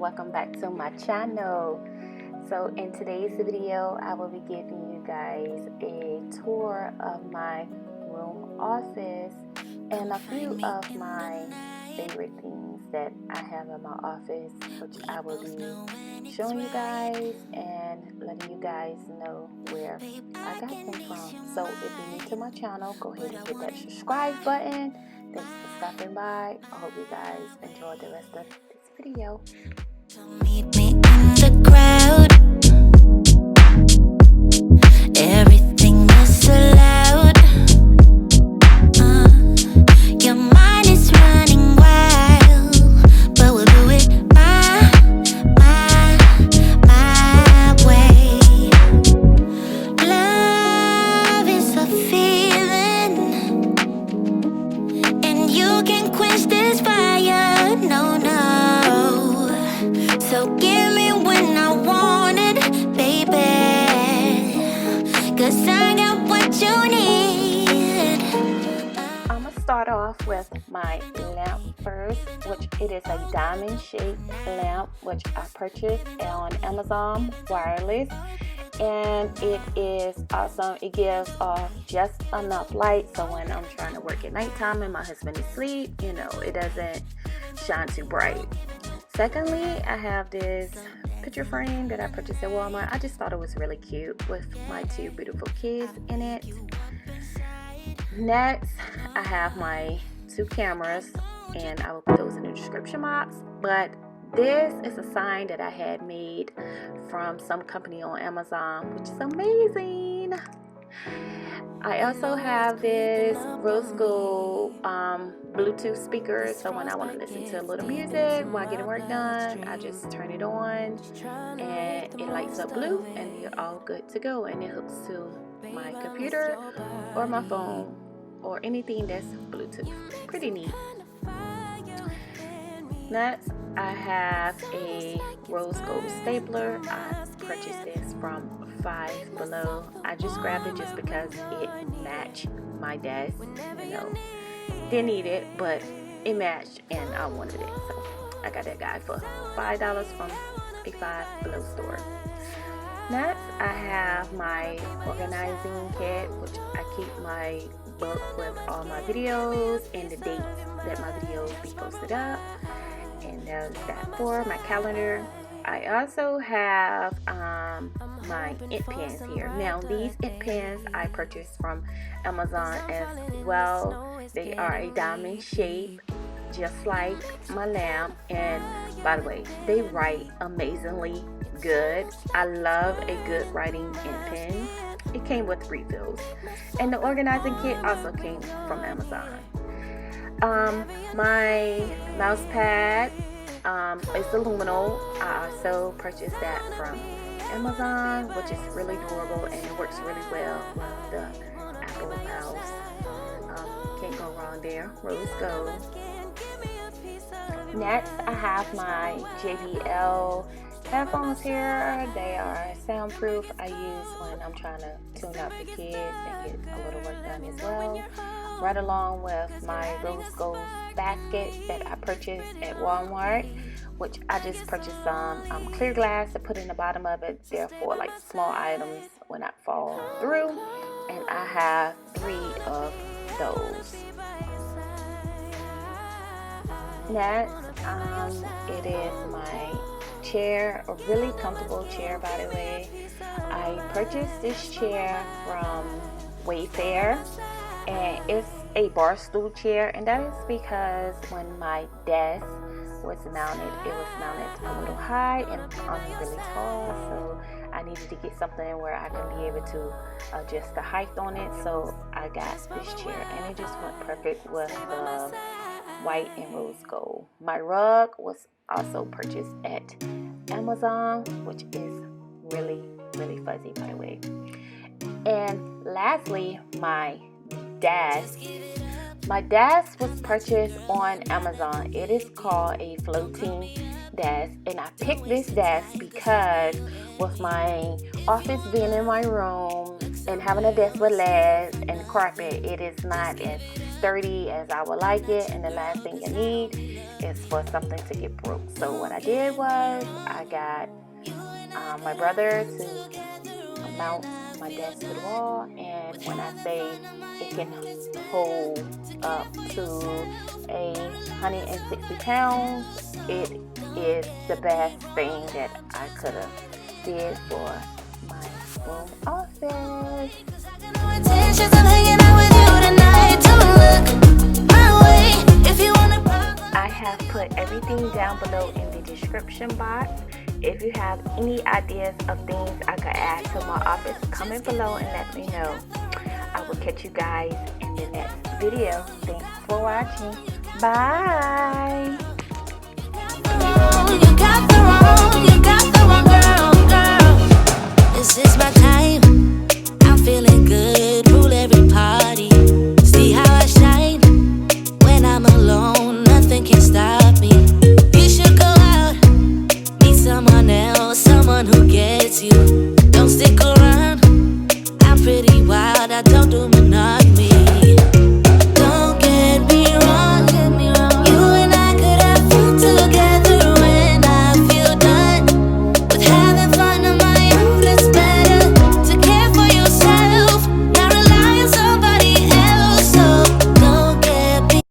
welcome back to my channel. So in today's video I will be giving you guys a tour of my room office and a few of my favorite things that I have in my office, which I will be showing you guys and letting you guys know where I got them from. So if you're new to my channel, go ahead and hit that subscribe button. Thanks for stopping by. I hope you guys enjoy the rest of this video. Meet me in the crowd. Everything is so loud. Your mind is running wild, but we'll do it my way. Love is a feeling, and you can quench this fire. No. So give me when I want it, baby, 'cause I got what you need. I'm gonna start off with my lamp first, which it is a diamond shaped lamp, which I purchased on Amazon wireless, and it is awesome. It gives off just enough light, so when I'm trying to work at nighttime and my husband is asleep, you know, it doesn't shine too bright. Secondly, I have this picture frame that I purchased at Walmart. I just thought it was really cute with my two beautiful kids in it. Next, I have my two cameras, and I will put those in the description box. But this is a sign that I had made from some company on Amazon, which is amazing. I also have this rose gold Bluetooth speaker, so when I want to listen to a little music while getting work done, I just turn it on and it lights up blue and you're all good to go, and it hooks to my computer or my phone or anything that's Bluetooth. Pretty neat. Next, I have a rose gold stapler. I purchased this from Five Below. I just grabbed it just because it matched my desk. You know, didn't need it, but it matched and I wanted it, so I got that guy for $5 from a Five Below store. Next, I have my organizing kit, which I keep my book with all my videos and the dates that my videos be posted up, and that's that for my calendar. I also have my ink pens here. Now these ink pens I purchased from Amazon as well. They are a diamond shape, just like my lamp, and by the way, they write amazingly good. I love a good writing ink pen. It came with refills, and the organizing kit also came from Amazon. My mouse pad it's aluminum. I also purchased that from Amazon, which is really durable and it works really well with the Apple mouse. Can't go wrong there. Rose gold. Next, I have my JBL headphones here. They are soundproof. I use when I'm trying to tune out the kids and get a little work done as well. Right along with my rose gold basket that I purchased at Walmart, which I just purchased some clear glass to put in the bottom of it, therefore like small items will not fall through, and I have 3 of those. Next, it is my chair, a really comfortable chair, by the way. I purchased this chair from Wayfair, and it's a bar stool chair, and that is because when my desk was mounted, it was mounted a little high and I'm really tall, so I needed to get something where I can be able to adjust the height on it. So I got this chair, and it just went perfect with the white and rose gold. My rug was also purchased at Amazon, which is really fuzzy, by the way. And lastly, my desk. My desk was purchased on Amazon. It is called a floating desk, and I picked this desk because with my office being in my room and having a desk with legs and carpet, it is not as sturdy as I would like it, and the last thing you need is for something to get broke. So what I did was I got my brother to mount my desk to the wall, and when I say it can hold up to 160 pounds, it is the best thing that I could have did for my room office. I have put everything down below in the description box. If you have any ideas of things I could add to my office, comment below and let me know. I will catch you guys in the next video. Thanks for watching. Bye. You got the wrong